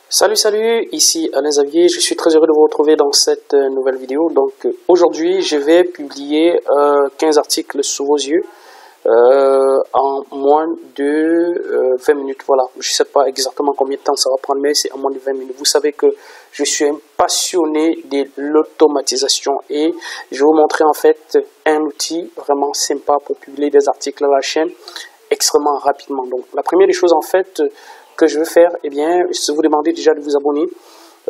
Salut, ici Alain Xavier, je suis très heureux de vous retrouver dans cette nouvelle vidéo. Donc aujourd'hui je vais publier 15 articles sous vos yeux en moins de 20 minutes. Voilà, je ne sais pas exactement combien de temps ça va prendre, mais c'est en moins de 20 minutes. Vous savez que je suis un passionné de l'automatisation et je vais vous montrer en fait un outil vraiment sympa pour publier des articles à la chaîne extrêmement rapidement. Donc la première des choses en fait que je veux faire, eh bien, je vous demander déjà de vous abonner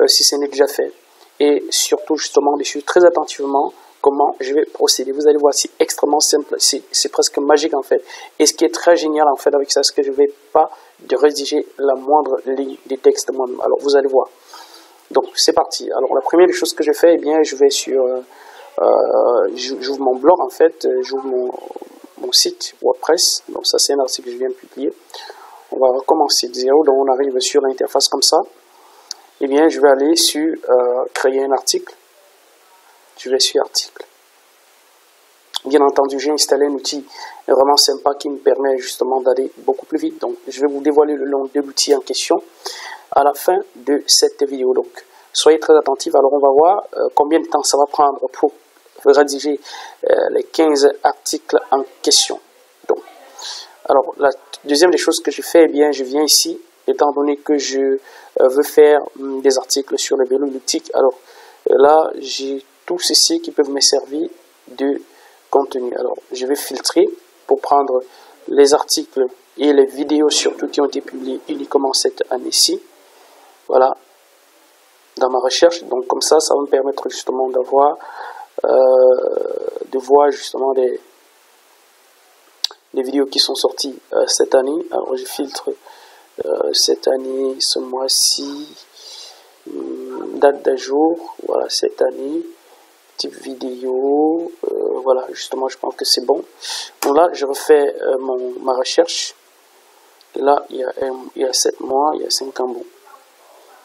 si ce n'est déjà fait. Et surtout, justement, de suivre très attentivement comment je vais procéder. Vous allez voir, c'est extrêmement simple, c'est presque magique en fait. Et ce qui est très génial en fait avec ça, c'est que je ne vais pas de rédiger la moindre ligne de texte moi-même. Alors, vous allez voir. Donc, c'est parti. Alors, la première des choses que je fais, eh bien, je vais sur... j'ouvre mon blog en fait, j'ouvre mon site WordPress. Donc, ça, c'est un article que je viens de publier. On va recommencer de zéro, donc on arrive sur l'interface comme ça. Eh bien, je vais aller sur créer un article. Je vais sur article. Bien entendu, j'ai installé un outil vraiment sympa qui me permet justement d'aller beaucoup plus vite. Donc, je vais vous dévoiler le nom de l'outil en question à la fin de cette vidéo. Donc, soyez très attentifs. Alors, on va voir combien de temps ça va prendre pour rédiger les 15 articles en question. Donc, alors, la deuxième des choses que je fais, eh bien, je viens ici, étant donné que je veux faire des articles sur le vélo elliptique. Alors, là, j'ai tout ceci qui peuvent me servir de contenu. Alors, je vais filtrer pour prendre les articles et les vidéos surtout qui ont été publiés uniquement cette année-ci. Voilà, dans ma recherche. Donc, comme ça, ça va me permettre justement d'avoir, de voir justement des vidéos qui sont sorties cette année. Alors je filtre cette année, ce mois-ci, date d'ajour, voilà, cette année, type vidéo, voilà, justement je pense que c'est bon. Donc là je refais ma recherche, et là il y a 7 mois, il y a 5 ans, bon.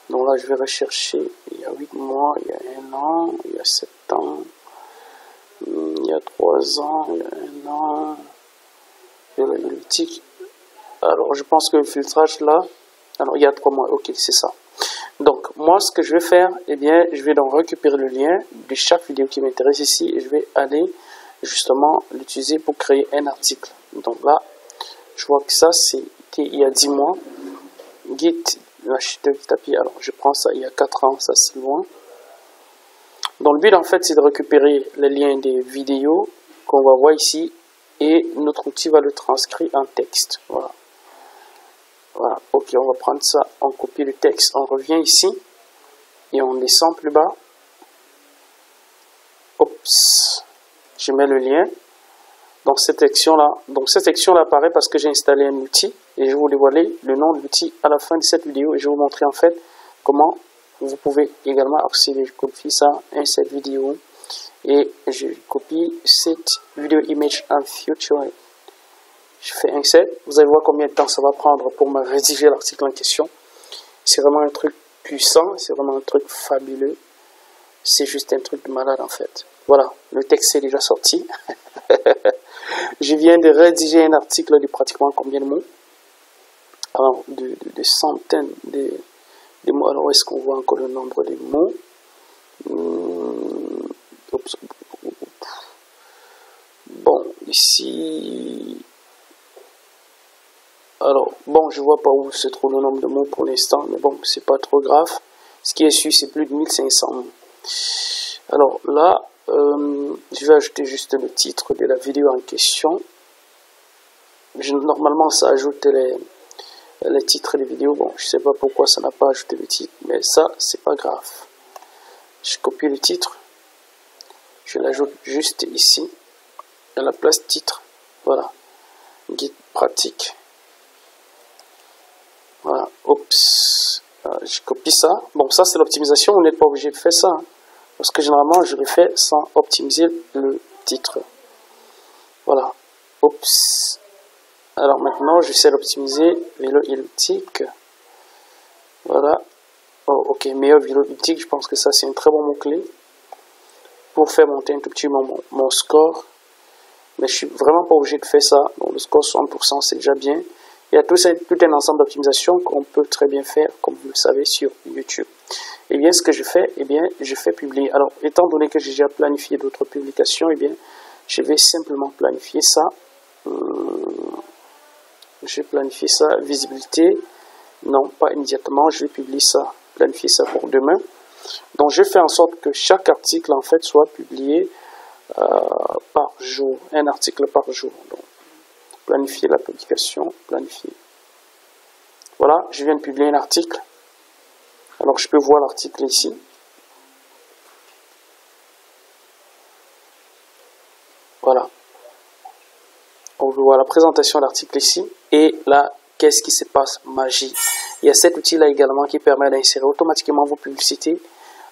Donc là je vais rechercher, il y a 8 mois, il y a 1 an, il y a 7 ans, il y a 3 ans, il y a 1 an, elliptique. Alors je pense que le filtrage là, alors il y a 3 mois, ok, c'est ça. Donc moi ce que je vais faire, eh bien je vais donc récupérer le lien de chaque vidéo qui m'intéresse ici et je vais aller justement l'utiliser pour créer un article. Donc là je vois que ça c'était il y a 10 mois. Git l'architecte du tapis, alors je prends ça il y a 4 ans, ça c'est loin. Donc le but en fait c'est de récupérer les liens des vidéos qu'on va voir ici et notre outil va le transcrire en texte. Voilà. Voilà, ok, on va prendre ça, on copie le texte, on revient ici et on descend plus bas. Oups, je mets le lien. Donc cette section-là apparaît parce que j'ai installé un outil et je vais vous dévoiler le nom de l'outil à la fin de cette vidéo et je vais vous montrer en fait comment vous pouvez également accéder. Je copie ça, insert vidéo et je copie cette vidéo image en future. Je fais insert, vous allez voir combien de temps ça va prendre pour me rédiger l'article en question. C'est vraiment un truc puissant, c'est vraiment un truc fabuleux. C'est juste un truc de malade en fait. Voilà, le texte est déjà sorti. Je viens de rédiger un article de pratiquement combien de mots? Alors, de centaines de mots. Alors, est-ce qu'on voit encore le nombre de mots? Bon, ici... Alors, bon, je vois pas où se trouve le nombre de mots pour l'instant, mais bon, c'est pas trop grave. Ce qui est sûr, c'est plus de 1500 mots. Alors là, je vais ajouter juste le titre de la vidéo en question. Normalement, ça ajoute les titres des vidéos. Bon, je sais pas pourquoi ça n'a pas ajouté le titre, mais ça, c'est pas grave. Je copie le titre. Je l'ajoute juste ici, à la place titre. Voilà. Guide pratique. Voilà, oups, je copie ça. Bon, ça c'est l'optimisation, vous n'êtes pas obligé de faire ça. Hein, parce que généralement, je le fais sans optimiser le titre. Voilà, oups. Alors maintenant, je sais l'optimiser, vélo elliptique. Voilà. Oh, ok, meilleur vélo elliptique, je pense que ça c'est un très bon mot-clé. Pour faire monter un tout petit peu mon score. Mais je suis vraiment pas obligé de faire ça. Donc le score 60% c'est déjà bien. Il y a tout un ensemble d'optimisations qu'on peut très bien faire, comme vous le savez, sur YouTube. Et bien, ce que je fais, eh bien, je fais publier. Alors, étant donné que j'ai déjà planifié d'autres publications, eh bien, je vais simplement planifier ça. Je vais planifier ça, visibilité. Non, pas immédiatement, je vais publier ça, planifier ça pour demain. Donc, je fais en sorte que chaque article, en fait, soit publié par jour, un article par jour. Donc, planifier la publication, planifier. Voilà, je viens de publier un article. Alors, je peux voir l'article ici. Voilà. On voit la présentation de l'article ici. Et là, qu'est-ce qui se passe? Magie. Il y a cet outil-là également qui permet d'insérer automatiquement vos publicités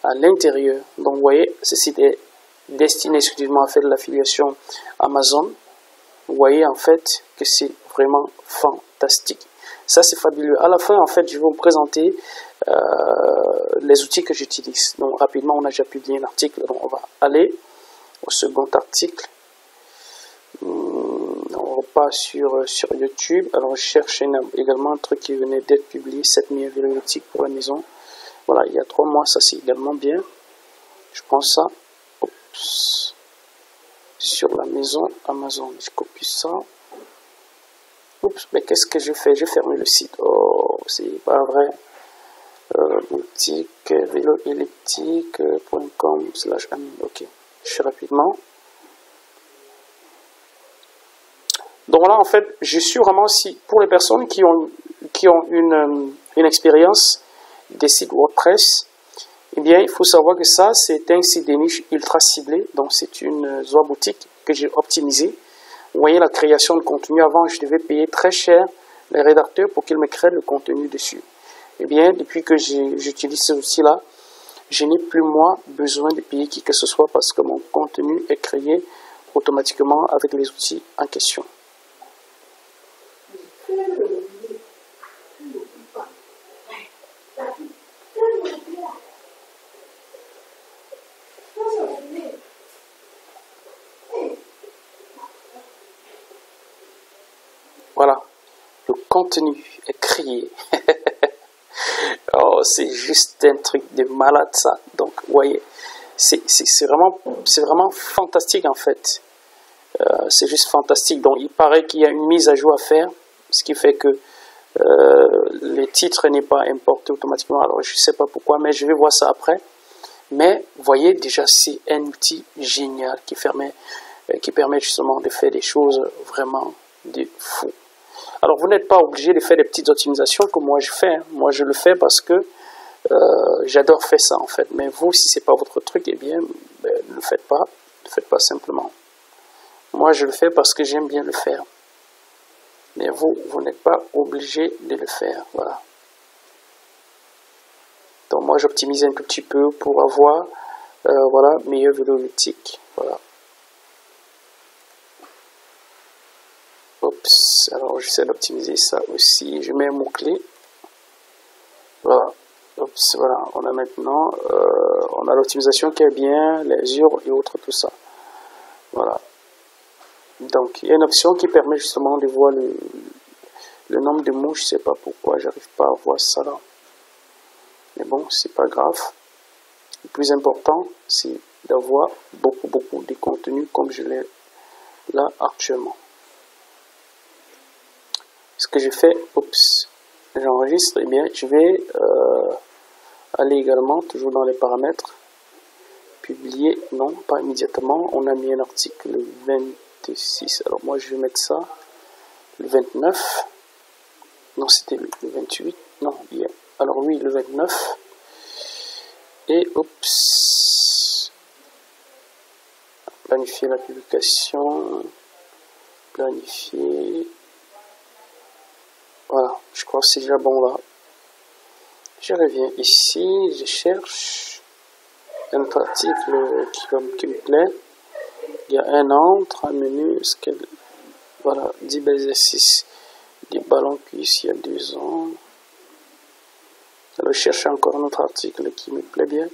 à l'intérieur. Donc, vous voyez, ce site est destiné exclusivement à faire de l'affiliation Amazon. Vous voyez en fait que c'est vraiment fantastique. Ça, c'est fabuleux. À la fin, en fait, je vais vous présenter les outils que j'utilise. Donc, rapidement, on a déjà publié un article. Donc, on va aller au second article. On repart sur YouTube. Alors, je cherche également un truc qui venait d'être publié, 7 meilleures vélos électriques pour la maison. Voilà, il y a 3 mois, ça c'est également bien. Je prends ça. Oups. Sur la maison Amazon. Je copie ça. Oups, mais qu'est-ce que je fais? Je ferme le site. Oh, c'est pas vrai. Boutique véloélectrique.com/ami. Ok, je fais rapidement. Donc là, en fait, je suis vraiment, si pour les personnes qui ont une expérience des sites WordPress, eh bien, il faut savoir que ça, c'est un site de niche ultra ciblé. Donc, c'est une Zoa boutique que j'ai optimisée. Vous voyez la création de contenu. Avant, je devais payer très cher les rédacteurs pour qu'ils me créent le contenu dessus. Eh bien, depuis que j'utilise ce outil-là, je n'ai plus, moi, besoin de payer qui que ce soit parce que mon contenu est créé automatiquement avec les outils en question. Voilà, le contenu est créé. Oh, c'est juste un truc de malade ça. Donc, vous voyez, c'est vraiment fantastique en fait. C'est juste fantastique. Donc, il paraît qu'il y a une mise à jour à faire, ce qui fait que les titres n'est pas importé automatiquement. Alors, je ne sais pas pourquoi, mais je vais voir ça après. Mais, vous voyez, déjà, c'est un outil génial qui permet justement de faire des choses vraiment de fou. Alors, vous n'êtes pas obligé de faire des petites optimisations comme moi je fais. Moi, je le fais parce que j'adore faire ça, en fait. Mais vous, si ce n'est pas votre truc, eh bien, ne le faites pas. Ne le faites pas simplement. Moi, je le fais parce que j'aime bien le faire. Mais vous n'êtes pas obligé de le faire. Voilà. Donc, moi, j'optimise un tout petit peu pour avoir, voilà, meilleur vélo électrique. Voilà. Oups, alors j'essaie d'optimiser ça aussi. Je mets un mot-clé. Voilà. Oups, voilà. On a maintenant, on a l'optimisation qui est bien, les URL et autres, tout ça. Voilà. Donc, il y a une option qui permet justement de voir le nombre de mots. Je ne sais pas pourquoi, j'arrive pas à voir ça là. Mais bon, c'est pas grave. Le plus important, c'est d'avoir beaucoup de contenu comme je l'ai là actuellement. Ce que je fais, oups, j'enregistre, et bien je vais aller également, toujours dans les paramètres, publier, non, pas immédiatement, on a mis un article le 26, alors moi je vais mettre ça, le 29, non c'était le 28, non, bien, alors oui, le 29, et oups, planifier la publication, planifier... Voilà, je crois que c'est déjà bon là. Je reviens ici, je cherche un autre article qui me plaît. Il y a un entre, un menu, voilà, 10 exercices, des ballons cuisses il y a 2 ans. Alors, je cherche encore un autre article qui me plaît bien.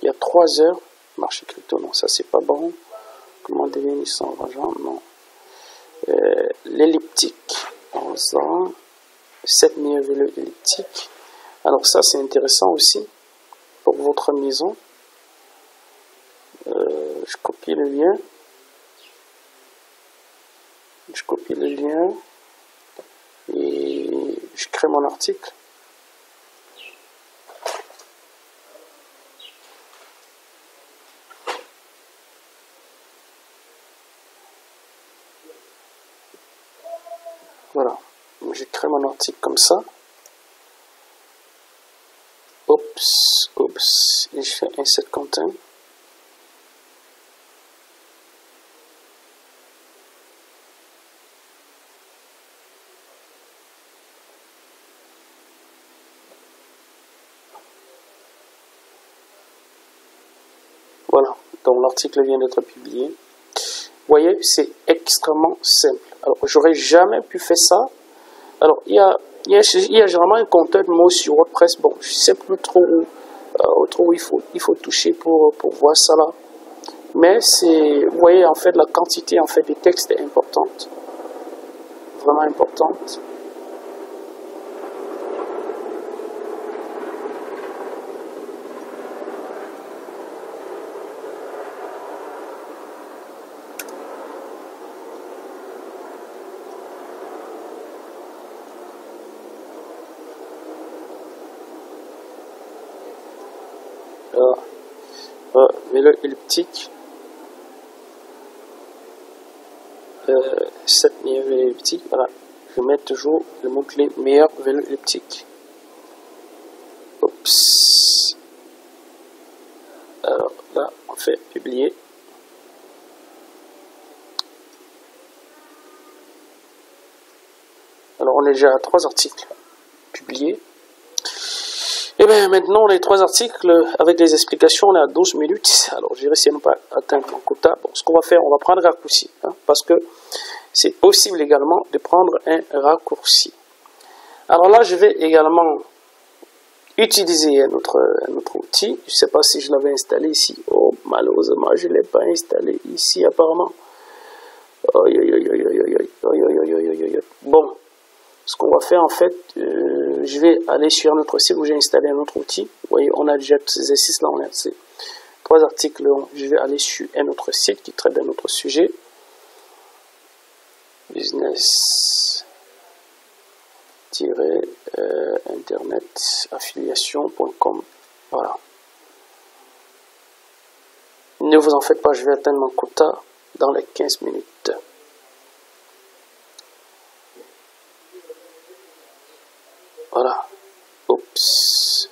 Il y a 3 heures, marché crypto, non, ça c'est pas bon. Comment devenir sans argent, non. L'elliptique, 11 ans. 7 meilleurs vélos elliptiques. Alors ça, c'est intéressant aussi pour votre maison. Je copie le lien. Je copie le lien et je crée mon article. Voilà, je crée mon article comme ça. Oups, oups, et je fais insert content. Voilà, donc l'article vient d'être publié. Vous voyez, c'est extrêmement simple. Alors, j'aurais jamais pu faire ça. Alors, il y a généralement un compteur de mots sur WordPress. Bon, je sais plus trop où il faut toucher pour voir ça là. Mais c'est, vous voyez, en fait, la quantité en fait des textes est importante. Vraiment importante. Vélo elliptique, 7 meilleurs vélos elliptiques, voilà, je mets toujours le mot-clé meilleur vélo elliptique. Oups. Alors là, on fait publier. Alors on est déjà à 3 articles publiés. Et bien maintenant, les 3 articles avec les explications, on est à 12 minutes. Alors, j'ai réussi à ne pas atteindre le quota. Bon, ce qu'on va faire, on va prendre un raccourci. Parce que c'est possible également de prendre un raccourci. Alors là, je vais également utiliser notre outil. Je ne sais pas si je l'avais installé ici. Oh, malheureusement, je ne l'ai pas installé ici apparemment. Bon. Ce qu'on va faire en fait, je vais aller sur notre site où j'ai installé un autre outil. Vous voyez, on a déjà ces exercices là, on a ces 3 articles. Je vais aller sur un autre site qui traite d'un autre sujet. Business-internet affiliation.com. Voilà. Ne vous en faites pas, je vais atteindre mon quota dans les 15 minutes. Voilà. Oups.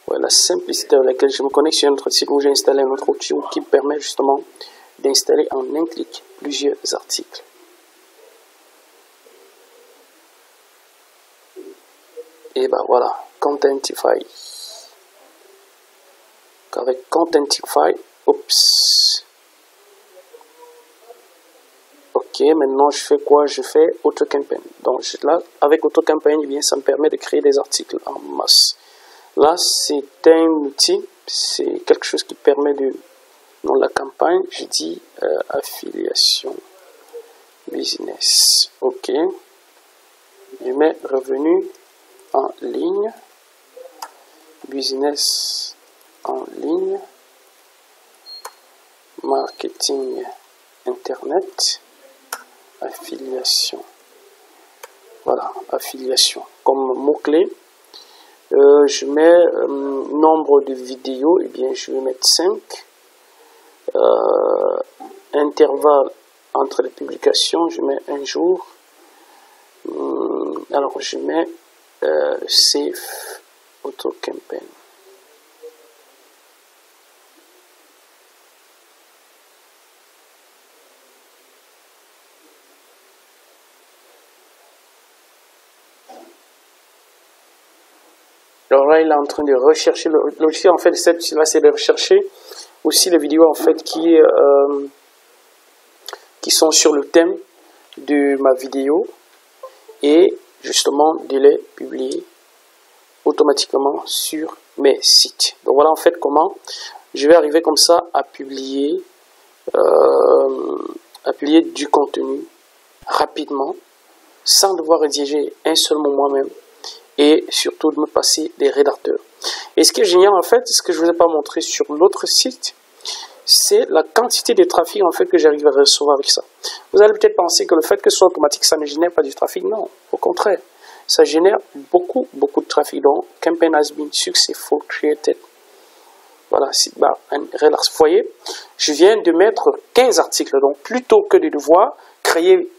Voilà la simplicité avec laquelle je me connecte sur notre site où j'ai installé un autre outil qui permet justement d'installer en un clic plusieurs articles. Et ben voilà, Contentify. Avec Contentify, oups. Ok, maintenant je fais quoi? Je fais AutoCampaign. Donc là, avec AutoCampaign, eh bien, ça me permet de créer des articles en masse. Là, c'est un outil, c'est quelque chose qui permet de, dans la campagne, je dis affiliation business. Ok, je mets revenu en ligne, business en ligne, marketing internet, affiliation. Voilà, affiliation. Comme mot-clé, je mets nombre de vidéos, et bien je vais mettre 5. Intervalle entre les publications, je mets 1 jour. Alors je mets Save AutoCampaign. Alors là, il est en train de rechercher le logiciel. En fait, là, c'est de rechercher aussi les vidéos en fait qui sont sur le thème de ma vidéo et justement de les publier automatiquement sur mes sites. Donc voilà en fait comment je vais arriver comme ça à publier du contenu rapidement sans devoir rédiger un seul mot moi-même et surtout de me passer des rédacteurs. Et ce qui est génial en fait, ce que je ne vous ai pas montré sur l'autre site, c'est la quantité de trafic en fait que j'arrive à recevoir avec ça. Vous allez peut-être penser que le fait que ce soit automatique, ça ne génère pas du trafic. Non, au contraire, ça génère beaucoup de trafic. Donc, campaign has been successful created. Voilà, relax. Vous voyez, je viens de mettre 15 articles. Donc, plutôt que de devoir créer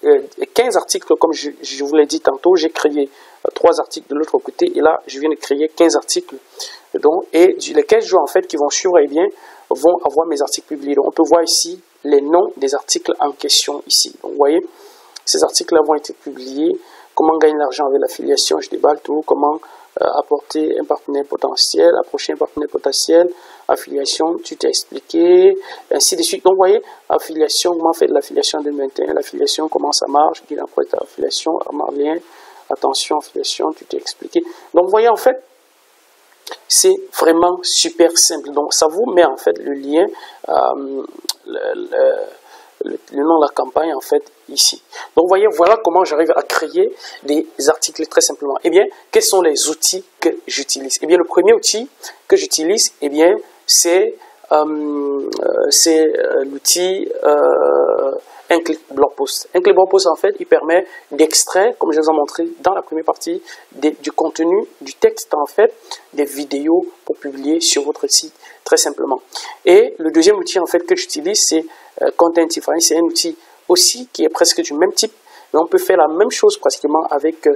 15 articles, comme je vous l'ai dit tantôt, j'ai créé 3 articles de l'autre côté. Et là, je viens de créer 15 articles. Donc, et les 15 jours en fait qui vont suivre, eh bien, vont avoir mes articles publiés. Donc, on peut voir ici les noms des articles en question ici. Donc, vous voyez, ces articles-là vont être publiés. Comment gagner de l'argent avec l'affiliation, je déballe tout. Comment apporter un partenaire potentiel, approcher un partenaire potentiel, affiliation, tu t'es expliqué, ainsi de suite. Donc, vous voyez, affiliation, comment faire de l'affiliation en 2021, l'affiliation, comment ça marche, qui apporte l'affiliation, Marlien, attention, affiliation, tu t'es expliqué. Donc, vous voyez, en fait, c'est vraiment super simple. Donc, ça vous met en fait le lien, le nom de la campagne en fait ici. Donc, vous voyez, voilà comment j'arrive à créer des articles très simplement. Eh bien, quels sont les outils que j'utilise? Eh bien, le premier outil que j'utilise, eh bien, c'est l'outil un clic blog post. Un clic blog post, en fait, il permet d'extraire, comme je vous ai montré dans la première partie, du contenu, du texte, en fait, des vidéos pour publier sur votre site, très simplement. Et le deuxième outil, en fait, que j'utilise, c'est Contentify. C'est un outil aussi qui est presque du même type, mais on peut faire la même chose pratiquement avec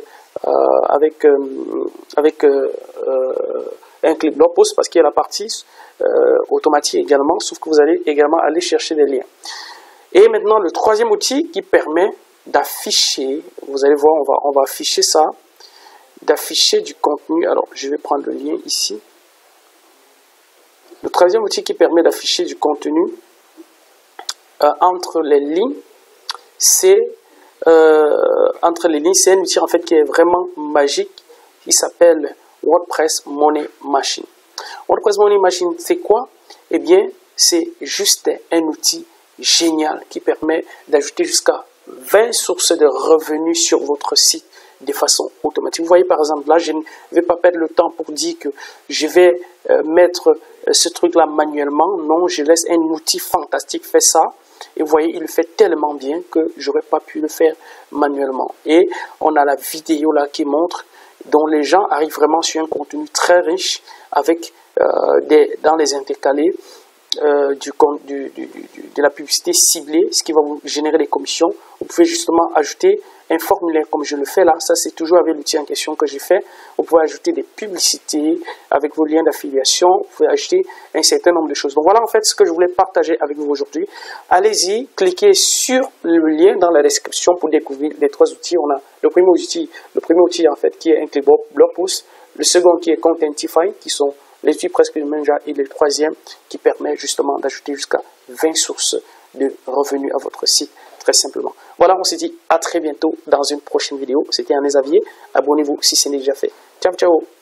un clic blog post parce qu'il y a la partie automatique également, sauf que vous allez également aller chercher des liens. Et maintenant, le troisième outil qui permet d'afficher, vous allez voir, on va afficher ça, d'afficher du contenu. Alors, je vais prendre le lien ici. Le troisième outil qui permet d'afficher du contenu entre les lignes, c'est un outil en fait qui est vraiment magique. Il s'appelle WordPress Money Machine. WordPress Money Machine, c'est quoi? Eh bien, c'est juste un outil génial qui permet d'ajouter jusqu'à 20 sources de revenus sur votre site de façon automatique. Vous voyez par exemple là, je ne vais pas perdre le temps pour dire que je vais mettre ce truc là manuellement. Non, je laisse un outil fantastique faire ça. Et vous voyez, il le fait tellement bien que j'aurais pas pu le faire manuellement. Et on a la vidéo là qui montre dont les gens arrivent vraiment sur un contenu très riche avec dans les intercalés de la publicité ciblée, ce qui va vous générer des commissions. Vous pouvez justement ajouter un formulaire comme je le fais là. Ça, c'est toujours avec l'outil en question que j'ai fait. Vous pouvez ajouter des publicités avec vos liens d'affiliation. Vous pouvez ajouter un certain nombre de choses. Donc voilà en fait ce que je voulais partager avec vous aujourd'hui. Allez-y, cliquez sur le lien dans la description pour découvrir les 3 outils. On a le premier outil en fait qui est un clic blog post, le second qui est Contentify, qui sont les outils presque du même genre, et le troisième qui permet justement d'ajouter jusqu'à 20 sources de revenus à votre site, très simplement. Voilà, on se dit à très bientôt dans une prochaine vidéo. C'était Ané Xavier. Abonnez-vous si ce n'est déjà fait. Ciao, ciao.